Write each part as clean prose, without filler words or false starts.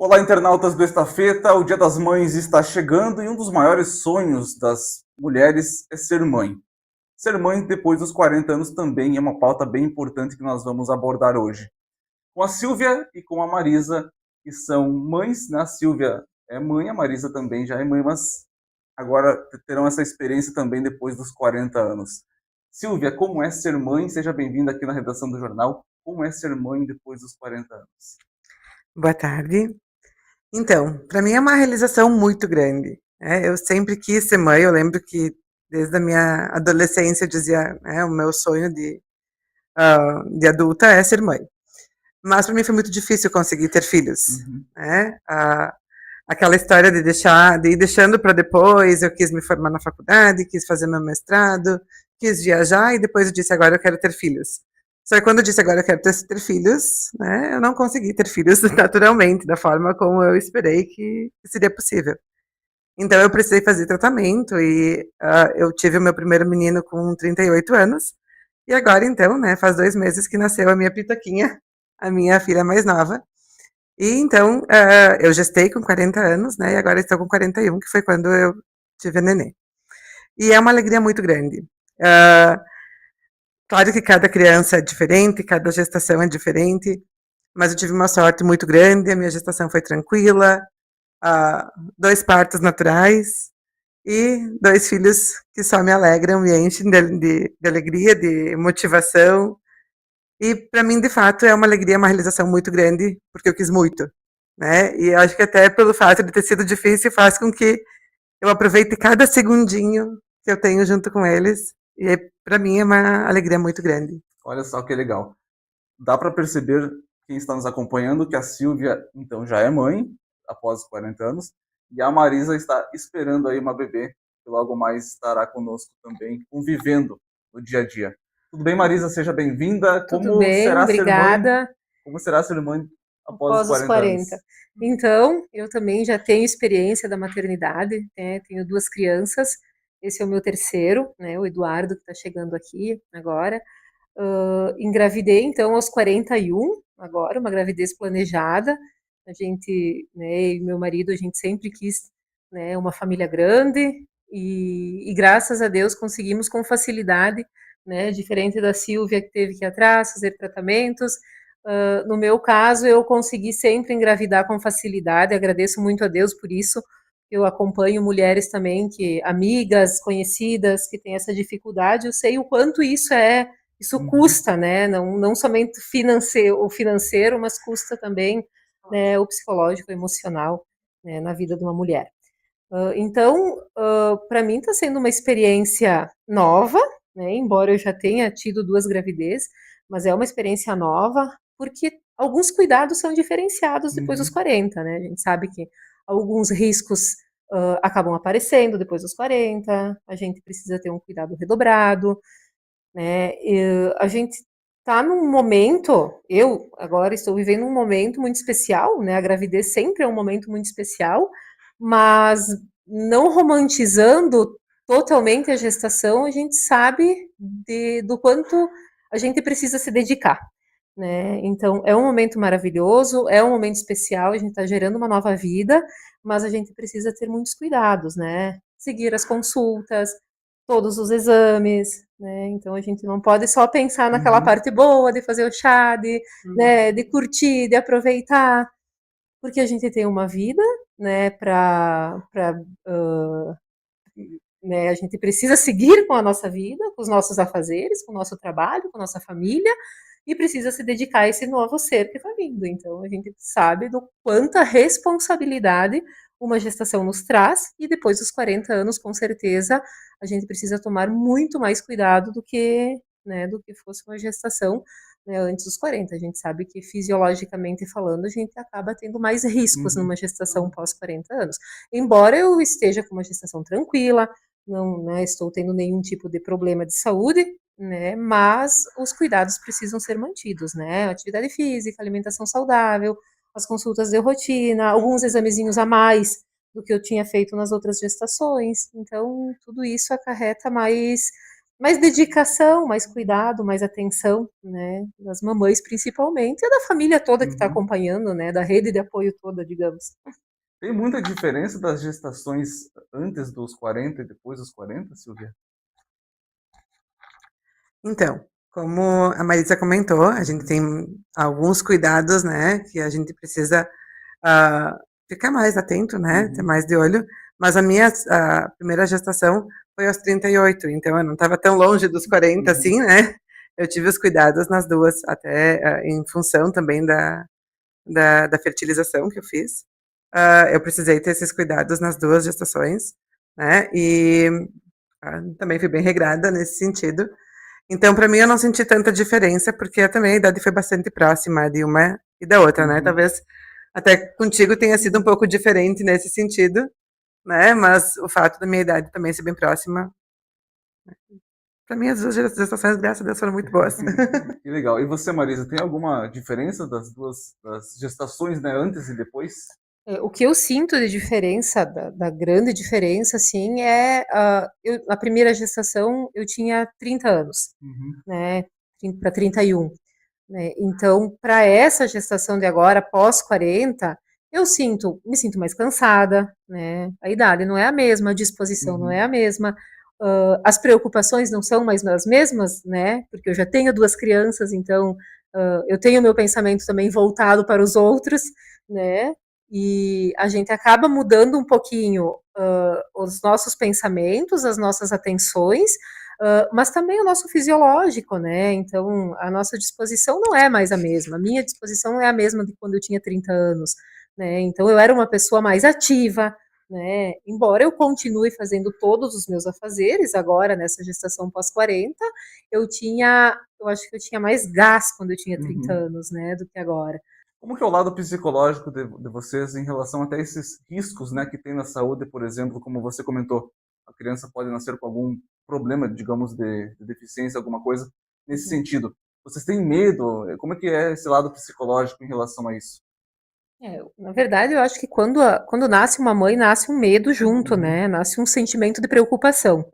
Olá, internautas do Estafeta. O Dia das Mães está chegando e um dos maiores sonhos das mulheres é ser mãe. Ser mãe depois dos 40 anos também é uma pauta bem importante que nós vamos abordar hoje. Com a Silvia e com a Marisa, que são mães, né? A Silvia é mãe, a Marisa também já é mãe, mas agora terão essa experiência também depois dos 40 anos. Silvia, como é ser mãe? Seja bem-vinda aqui na redação do jornal. Como é ser mãe depois dos 40 anos? Boa tarde. Então, para mim é uma realização muito grande, né, eu sempre quis ser mãe, eu lembro que desde a minha adolescência eu dizia, né, o meu sonho de adulta é ser mãe. Mas para mim foi muito difícil conseguir ter filhos, Uhum. né, aquela história de ir deixando para depois, eu quis me formar na faculdade, quis fazer meu mestrado, quis viajar e depois eu disse: "Agora eu quero ter filhos". Só que quando eu disse: "Agora eu quero ter filhos", né, eu não consegui ter filhos naturalmente, da forma como eu esperei que seria possível. Então eu precisei fazer tratamento e, eu tive o meu primeiro menino com 38 anos, e agora então, né, faz 2 meses que nasceu a minha Pitoquinha, a minha filha mais nova. E então, eu gestei com 40 anos, né, e agora estou com 41, que foi quando eu tive a nenê. E é uma alegria muito grande. Hã, claro que cada criança é diferente, cada gestação é diferente, mas eu tive uma sorte muito grande, a minha gestação foi tranquila, 2 partos naturais e 2 filhos que só me alegram, me enchem de alegria, de motivação. E para mim, de fato, é uma alegria, uma realização muito grande, porque eu quis muito, né? E acho que até pelo fato de ter sido difícil faz com que eu aproveite cada segundinho que eu tenho junto com eles. E para mim é uma alegria muito grande. Olha só que legal. Dá para perceber, quem está nos acompanhando, que a Silvia, então, já é mãe, após os 40 anos, e a Marisa está esperando aí uma bebê, que logo mais estará conosco também, convivendo no dia a dia. Tudo bem, Marisa? Seja bem-vinda. Tudo bem, obrigada. Como será ser mãe após os Após os 40 40. anos? Então, eu também já tenho experiência da maternidade, né, tenho 2 crianças, esse é o meu terceiro, né, o Eduardo, que está chegando aqui agora. Engravidei, então, aos 41, agora, uma gravidez planejada. A gente, né, e meu marido, a gente sempre quis, né, uma família grande e graças a Deus conseguimos com facilidade, né, diferente da Silvia que teve que ir atrás, fazer tratamentos. No meu caso, eu consegui sempre engravidar com facilidade, agradeço muito a Deus por isso. Eu acompanho mulheres também, que amigas, conhecidas, que têm essa dificuldade, eu sei o quanto isso Uhum. custa, né? Não somente o financeiro, mas custa também, né, o psicológico, o emocional, né, na vida de uma mulher. Então, para mim está sendo uma experiência nova, né, embora eu já tenha tido 2 gravidez, mas é uma experiência nova, porque alguns cuidados são diferenciados depois dos Uhum. 40, né? A gente sabe que alguns riscos acabam aparecendo depois dos 40, a gente precisa ter um cuidado redobrado, né? A gente está num momento, eu agora estou vivendo um momento muito especial, né? A gravidez sempre é um momento muito especial, mas não romantizando totalmente a gestação, a gente sabe do quanto a gente precisa se dedicar, né? Então, é um momento maravilhoso, é um momento especial, a gente está gerando uma nova vida, mas a gente precisa ter muitos cuidados, né? Seguir as consultas, todos os exames, né? Então a gente não pode só pensar naquela Uhum. parte boa de fazer o chá, né, de curtir, de aproveitar, porque a gente tem uma vida, né, né, a gente precisa seguir com a nossa vida, com os nossos afazeres, com o nosso trabalho, com a nossa família, e precisa se dedicar a esse novo ser que está vindo. Então, a gente sabe do quanta responsabilidade uma gestação nos traz, e depois dos 40 anos, com certeza, a gente precisa tomar muito mais cuidado do que, né, do que fosse uma gestação, né, antes dos 40. A gente sabe que, fisiologicamente falando, a gente acaba tendo mais riscos Uhum. numa gestação pós 40 anos. Embora eu esteja com uma gestação tranquila, não, né, estou tendo nenhum tipo de problema de saúde, né, mas os cuidados precisam ser mantidos, né, atividade física, alimentação saudável, as consultas de rotina, alguns examezinhos a mais do que eu tinha feito nas outras gestações, então tudo isso acarreta mais, mais dedicação, mais cuidado, mais atenção, né, das mamães principalmente, e da família toda que está Uhum. acompanhando, né, da rede de apoio toda, digamos. Tem muita diferença das gestações antes dos 40 e depois dos 40, Silvia? Então, como a Marisa comentou, a gente tem alguns cuidados, né, que a gente precisa ficar mais atento, né, ter mais de olho, mas a primeira gestação foi aos 38, então eu não estava tão longe dos 40, assim, né, eu tive os cuidados nas duas, até em função também da fertilização que eu fiz, eu precisei ter esses cuidados nas duas gestações, né, e também fui bem regrada nesse sentido. Então, para mim, eu não senti tanta diferença, porque também a idade foi bastante próxima de uma e da outra, né? Uhum. Talvez até contigo tenha sido um pouco diferente nesse sentido, né? Mas o fato da minha idade também ser bem próxima, para mim, as duas gestações, graças a Deus, foram muito boas. Que legal. E você, Marisa, tem alguma diferença das gestações, né, antes e depois? O que eu sinto de diferença, da grande diferença, assim, na primeira gestação eu tinha 30 anos, Uhum. né, para 31, né, então para essa gestação de agora, pós 40, eu me sinto mais cansada, né, a idade não é a mesma, a disposição não é a mesma, as preocupações não são mais as mesmas, né, porque eu já tenho duas crianças, então eu tenho meu pensamento também voltado para os outros, né, e a gente acaba mudando um pouquinho os nossos pensamentos, as nossas atenções, mas também o nosso fisiológico, né? Então, a nossa disposição não é mais a mesma. A minha disposição não é a mesma de quando eu tinha 30 anos, né? Então, eu era uma pessoa mais ativa, né? Embora eu continue fazendo todos os meus afazeres, agora nessa gestação pós-40, eu acho que eu tinha mais gás quando eu tinha 30 anos, né, do que agora. Como que é o lado psicológico de vocês em relação até esses riscos, né, que tem na saúde, por exemplo, como você comentou, a criança pode nascer com algum problema, digamos, de deficiência, alguma coisa nesse sentido. Vocês têm medo? Como é que é esse lado psicológico em relação a isso? Na verdade, eu acho que quando nasce uma mãe, nasce um medo junto, né? Nasce um sentimento de preocupação.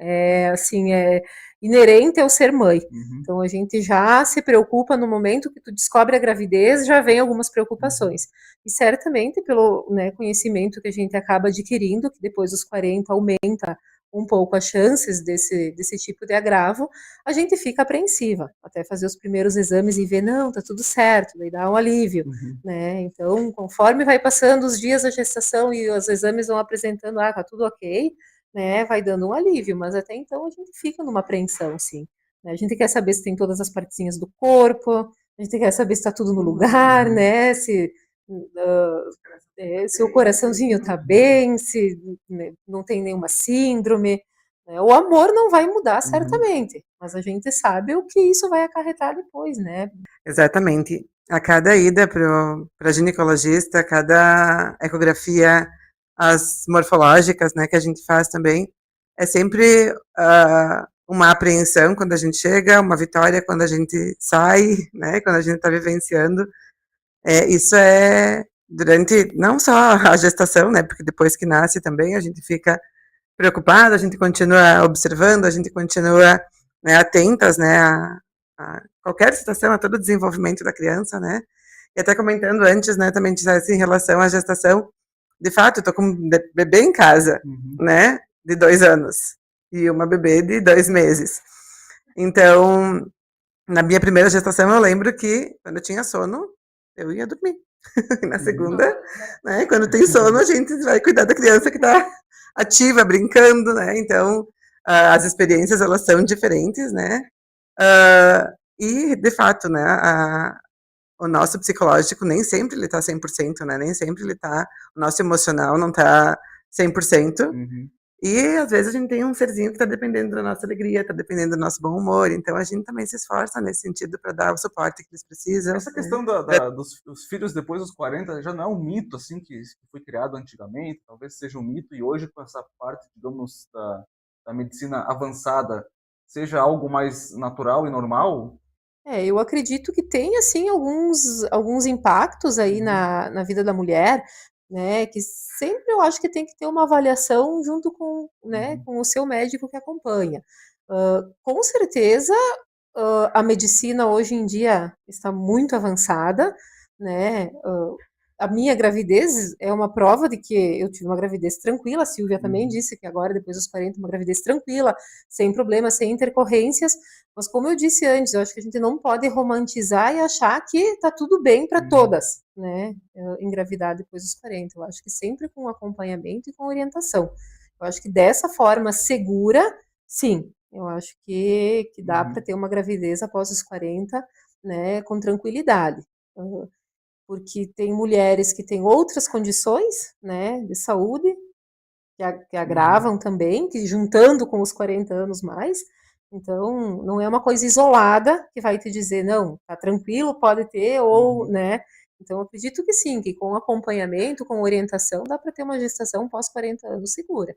Assim, é inerente ao ser mãe. Então, a gente já se preocupa no momento que tu descobre a gravidez, já vem algumas preocupações. E certamente, pelo, né, conhecimento que a gente acaba adquirindo, que depois dos 40 aumenta um pouco as chances desse tipo de agravo, a gente fica apreensiva, até fazer os primeiros exames e ver, não, tá tudo certo, daí dá um alívio, né? Então, conforme vai passando os dias da gestação e os exames vão apresentando, tá tudo ok, né? Vai dando um alívio, mas até então a gente fica numa apreensão, sim. Né? A gente quer saber se tem todas as partezinhas do corpo, a gente quer saber se está tudo no lugar, né? Se o coraçãozinho está bem, se né, não tem nenhuma síndrome. Né? O amor não vai mudar, certamente, mas a gente sabe o que isso vai acarretar depois, né? Exatamente. A cada ida para ginecologista, a cada ecografia, as morfológicas, né, que a gente faz também, é sempre uma apreensão quando a gente chega, uma vitória quando a gente sai, né, quando a gente está vivenciando. Isso é durante não só a gestação, né, porque depois que nasce também a gente fica preocupada, a gente continua observando, a gente continua, né, atentas, né, a qualquer situação, a todo o desenvolvimento da criança, né, e até comentando antes, né, também dissesse em relação à gestação, de fato, eu tô com um bebê em casa, né, de 2 anos, e uma bebê de 2 meses. Então, na minha primeira gestação, eu lembro que quando eu tinha sono, eu ia dormir. E na segunda, né, quando tem sono, a gente vai cuidar da criança que está ativa, brincando, né? Então, as experiências, elas são diferentes, né? E, de fato, né, o nosso psicológico nem sempre ele tá 100%, né? Nem sempre ele tá, o nosso emocional não tá 100%. E às vezes a gente tem um serzinho que está dependendo da nossa alegria, está dependendo do nosso bom humor, então a gente também se esforça nesse sentido para dar o suporte que eles precisam. Essa questão dos filhos depois dos 40 já não é um mito assim que foi criado antigamente, talvez seja um mito, e hoje com essa parte, digamos, da medicina avançada, seja algo mais natural e normal? Eu acredito que tem, assim, alguns impactos aí na vida da mulher, né, que sempre eu acho que tem que ter uma avaliação junto com, né, com o seu médico que acompanha. Com certeza, a medicina hoje em dia está muito avançada, né? A minha gravidez é uma prova de que eu tive uma gravidez tranquila. A Silvia também disse que agora, depois dos 40, uma gravidez tranquila, sem problemas, sem intercorrências. Mas, como eu disse antes, eu acho que a gente não pode romantizar e achar que está tudo bem para todas, né? Engravidar depois dos 40. Eu acho que sempre com acompanhamento e com orientação. Eu acho que dessa forma segura, sim, eu acho que dá para ter uma gravidez após os 40, né, com tranquilidade. Porque tem mulheres que têm outras condições, né, de saúde, que agravam também, que juntando com os 40 anos mais. Então, não é uma coisa isolada que vai te dizer, não, tá tranquilo, pode ter, ou, né. Então, eu acredito que sim, que com acompanhamento, com orientação, dá para ter uma gestação pós 40 anos segura.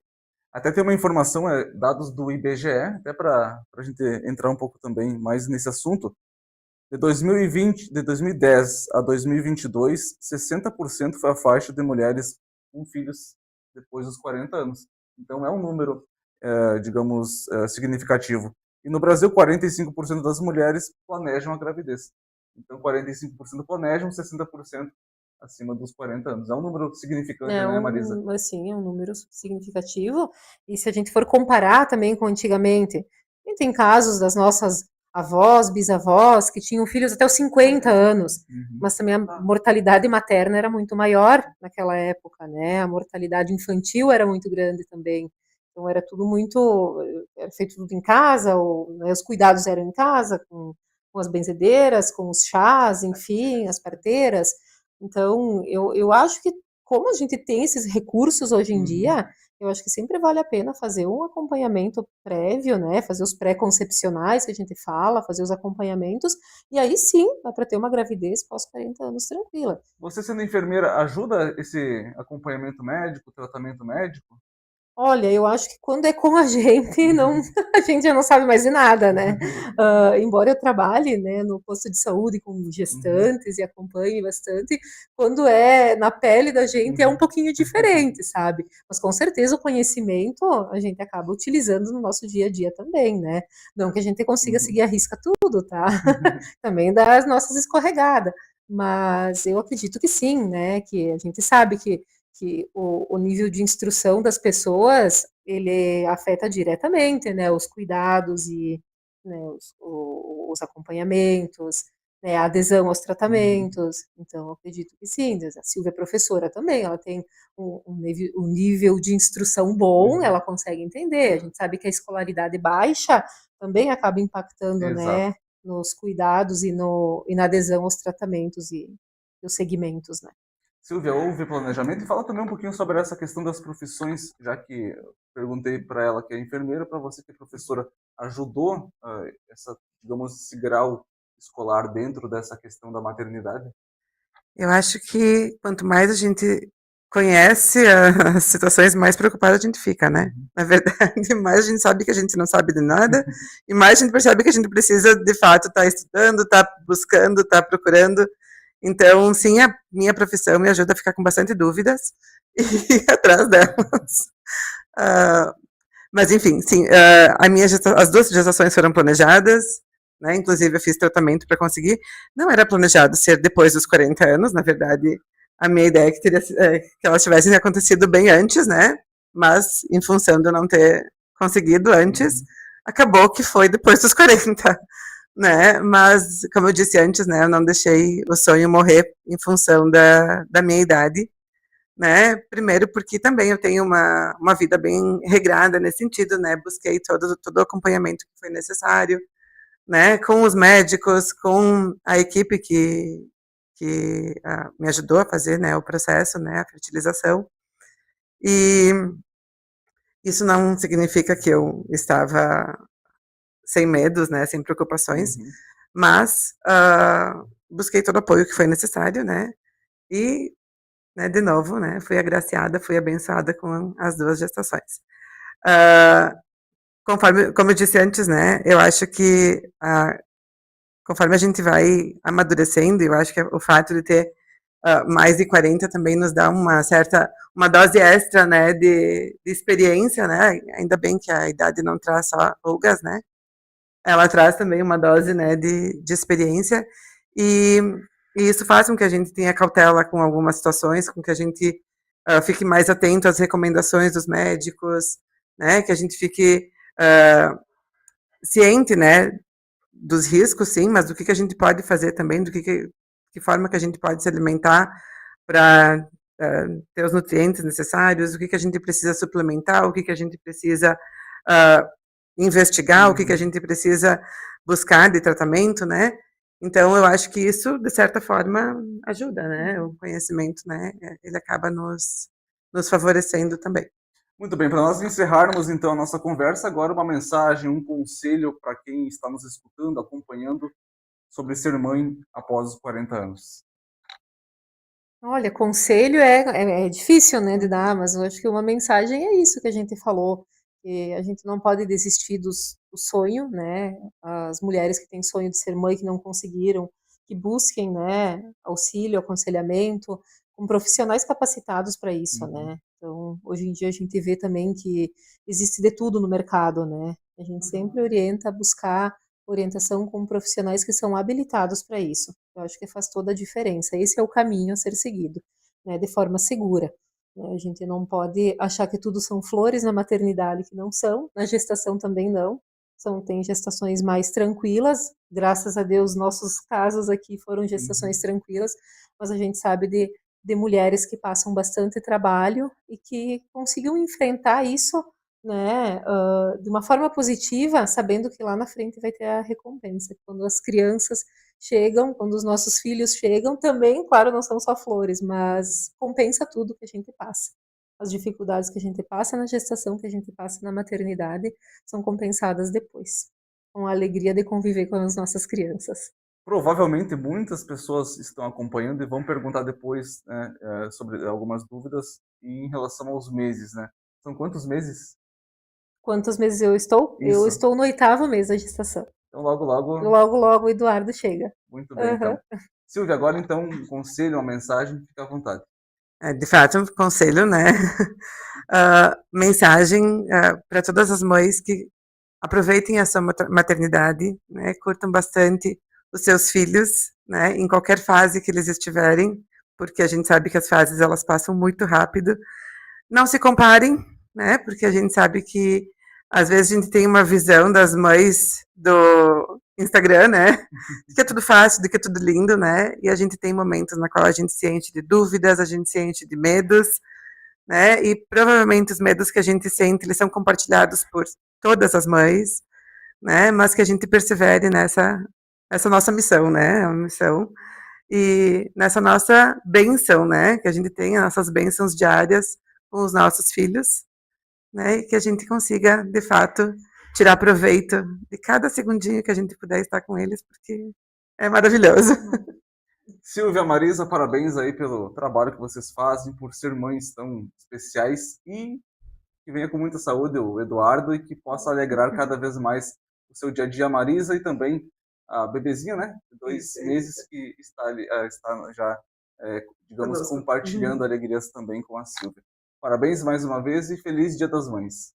Até tem uma informação, dados do IBGE, até para a gente entrar um pouco também mais nesse assunto. De 2010 a 2022, 60% foi a faixa de mulheres com filhos depois dos 40 anos. Então é um número, digamos, significativo. E no Brasil, 45% das mulheres planejam a gravidez. Então 45% planejam, 60% acima dos 40 anos. É um número significante, né, Marisa? Assim, é um número significativo. E se a gente for comparar também com antigamente, tem casos das nossas avós, bisavós, que tinham filhos até os 50 anos, mas também a mortalidade materna era muito maior naquela época, né? A mortalidade infantil era muito grande também. Então era tudo muito, era feito tudo em casa, ou, né, os cuidados eram em casa, com as benzedeiras, com os chás, enfim, as parteiras. Então, eu acho que, como a gente tem esses recursos hoje em dia, eu acho que sempre vale a pena fazer um acompanhamento prévio, né? Fazer os pré-concepcionais que a gente fala, fazer os acompanhamentos, e aí sim, dá para ter uma gravidez pós 40 anos tranquila. Você sendo enfermeira, ajuda esse acompanhamento médico, tratamento médico? Olha, eu acho que quando é com a gente, não, a gente já não sabe mais de nada, né? Embora eu trabalhe, né, no posto de saúde com gestantes e acompanhe bastante, quando é na pele da gente é um pouquinho diferente, sabe? Mas com certeza o conhecimento a gente acaba utilizando no nosso dia a dia também, né? Não que a gente consiga seguir à risca tudo, tá? Também dá as nossas escorregadas. Mas eu acredito que sim, né? Que a gente sabe que o nível de instrução das pessoas, ele afeta diretamente, né, os cuidados e, né, os acompanhamentos, né, a adesão aos tratamentos. Então, eu acredito que sim. A Silvia é professora também, ela tem um nível de instrução bom, ela consegue entender. A gente sabe que a escolaridade baixa também acaba impactando, né, nos cuidados e na adesão aos tratamentos e os segmentos, né. Silvia, houve planejamento? E fala também um pouquinho sobre essa questão das profissões, já que eu perguntei para ela que é enfermeira, para você que é professora, ajudou digamos, esse grau escolar dentro dessa questão da maternidade? Eu acho que quanto mais a gente conhece as situações, mais preocupada a gente fica, né? Na verdade, mais a gente sabe que a gente não sabe de nada, e mais a gente percebe que a gente precisa, de fato, estar estudando, estar buscando, estar procurando. Então, sim, a minha profissão me ajuda a ficar com bastante dúvidas e ir atrás delas. Mas, enfim, sim, as 2 gestações foram planejadas, né? Inclusive, eu fiz tratamento para conseguir. Não era planejado ser depois dos 40 anos, na verdade, a minha ideia é que elas tivessem acontecido bem antes, né? Mas, em função de eu não ter conseguido antes, acabou que foi depois dos 40. Né? Mas, como eu disse antes, né, eu não deixei o sonho morrer em função da minha idade, né? Primeiro porque também eu tenho uma vida bem regrada nesse sentido, né? Busquei todo o acompanhamento que foi necessário, né? Com os médicos, com a equipe que me ajudou a fazer, né, o processo, né, a fertilização. E isso não significa que eu estava sem medos, né, sem preocupações, mas busquei todo o apoio que foi necessário, né, e, né, de novo, né, fui agraciada, fui abençoada com as 2 gestações. Conforme, como eu disse antes, né, eu acho que conforme a gente vai amadurecendo, eu acho que o fato de ter mais de 40 também nos dá um uma dose extra, né, de experiência, né, ainda bem que a idade não traz só rugas, né, ela traz também uma dose, né, de experiência, e, e isso faz com que a gente tenha cautela com algumas situações, com que a gente fique mais atento às recomendações dos médicos, né, que a gente fique ciente, né, dos riscos, sim, mas do que a gente pode fazer também, que forma que a gente pode se alimentar para ter os nutrientes necessários, o que a gente precisa suplementar, o que a gente precisa investigar, o que a gente precisa buscar de tratamento, né? Então, eu acho que isso, de certa forma, ajuda, né? O conhecimento, né? Ele acaba nos favorecendo também. Muito bem, para nós encerrarmos então a nossa conversa, agora uma mensagem, um conselho para quem está nos escutando, acompanhando, sobre ser mãe após os 40 anos. Olha, conselho é difícil, né, de dar, mas eu acho que uma mensagem é isso que a gente falou, que a gente não pode desistir do sonho, né? As mulheres que têm sonho de ser mãe, que não conseguiram, que busquem, né, auxílio, aconselhamento, com profissionais capacitados para isso, né? Então, hoje em dia a gente vê também que existe de tudo no mercado, né? A gente sempre orienta a buscar orientação com profissionais que são habilitados para isso. Eu acho que faz toda a diferença. Esse é o caminho a ser seguido, né, de forma segura. Né? A gente não pode achar que tudo são flores na maternidade, que não são, na gestação também não. Tem gestações mais tranquilas, graças a Deus, nossos casos aqui foram gestações tranquilas, mas a gente sabe de mulheres que passam bastante trabalho e que consigam enfrentar isso, né, de uma forma positiva, sabendo que lá na frente vai ter a recompensa. Quando as crianças chegam, quando os nossos filhos chegam, também, claro, não são só flores, mas compensa tudo que a gente passa. As dificuldades que a gente passa na gestação, que a gente passa na maternidade, são compensadas depois, com a alegria de conviver com as nossas crianças. Provavelmente muitas pessoas estão acompanhando e vão perguntar depois, né, sobre algumas dúvidas em relação aos meses, né? São quantos meses? Quantos meses eu estou? Isso. Eu estou no 8º mês da gestação. Então logo, logo... Logo, logo o Eduardo chega. Muito bem, então. Silvia, agora então um conselho, uma mensagem, fica à vontade. De fato, um conselho, né? Mensagem para todas as mães que aproveitem a sua maternidade, né? Curtam bastante os seus filhos, né? Em qualquer fase que eles estiverem, porque a gente sabe que as fases elas passam muito rápido. Não se comparem, né? Porque a gente sabe que às vezes a gente tem uma visão das mães do Instagram, né? De que é tudo fácil, de que é tudo lindo, né? E a gente tem momentos na qual a gente se enche de dúvidas, a gente se enche de medos, né? E provavelmente os medos que a gente sente, eles são compartilhados por todas as mães, né? Mas que a gente persevere nessa nossa missão, né? É uma missão. E nessa nossa bênção, né? Que a gente tem as nossas bênçãos diárias com os nossos filhos, né? E que a gente consiga, de fato, tirar proveito de cada segundinho que a gente puder estar com eles, porque é maravilhoso. Silvia, Marisa, parabéns aí pelo trabalho que vocês fazem, por ser mães tão especiais e que venha com muita saúde o Eduardo e que possa alegrar cada vez mais o seu dia a dia, Marisa, e também a bebezinha, né? De 2 meses que está, ali, está já, digamos, compartilhando alegrias também com a Silvia. Parabéns mais uma vez e feliz Dia das Mães.